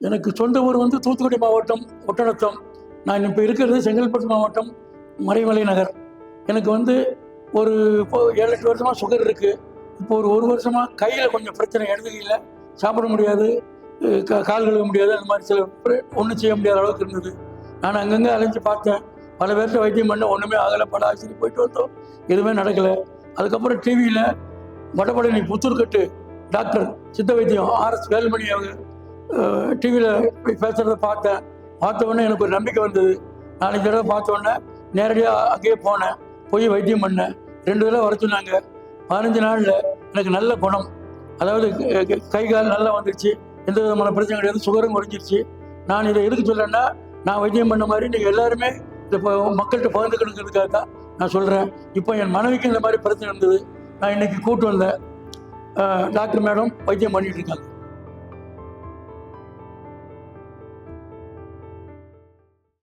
எனக்கு சொந்த ஊர் வந்து தூத்துக்குடி மாவட்டம் ஒட்டநத்தம். நான் இப்போ இருக்கிறது செங்கல்பட்டு மாவட்டம் மறைமலை நகர். எனக்கு வந்து ஒரு 7-8 வருஷமாக சுகர் இருக்குது. இப்போ ஒரு வருஷமாக கையில் கொஞ்சம் பிரச்சனை, இடது கையில் சாப்பிட முடியாது, கால் கழுவ முடியாது, அந்த மாதிரி சில ஒன்றும் செய்ய முடியாத அளவுக்கு இருந்தது. நான் அங்கங்கே அலைஞ்சு பார்த்தேன், பல பேர்கிட்ட வைத்தியம் பண்ண, ஒன்றுமே ஆகலை. பல ஆசிரியர் போயிட்டு வந்தோம், எதுவுமே நடக்கலை. அதுக்கப்புறம் டிவியில் வடபழனி புத்தூர்கட்டு டாக்டர் சித்த வைத்தியம் RS வேலுமணி அவங்க டிவியில் பேசுகிறத பார்த்தேன். பார்த்த உடனே எனக்கு ஒரு நம்பிக்கை வந்தது. 4 தடவை பார்த்த உடனே நேரடியாக அங்கேயே போனேன், போய் வைத்தியம் பண்ணேன். 2 தடவை வர சொன்னாங்க. 15 நாளில் எனக்கு நல்ல குணம். அதாவது கை கால் நல்லா வந்துடுச்சு, எந்த விதமான பிரச்சனை கிடையாது, சுகரும் குறைஞ்சிருச்சு. நான் இதை எதுக்கு சொல்கிறேன்னா, நான் வைத்தியம் பண்ண மாதிரி நீங்கள் எல்லாருமே இதை மக்கள்கிட்ட பகிர்ந்துக்கணுங்கிறதுக்காக தான் நான் சொல்கிறேன். இப்போ என் மனைவிக்கு இந்த மாதிரி பிரச்சனை இருந்தது, நான் இன்னைக்கு கூட்டு வந்தேன். டாக்டர் மேடம் வைத்தியம் பண்ணிட்டு இருக்காங்க.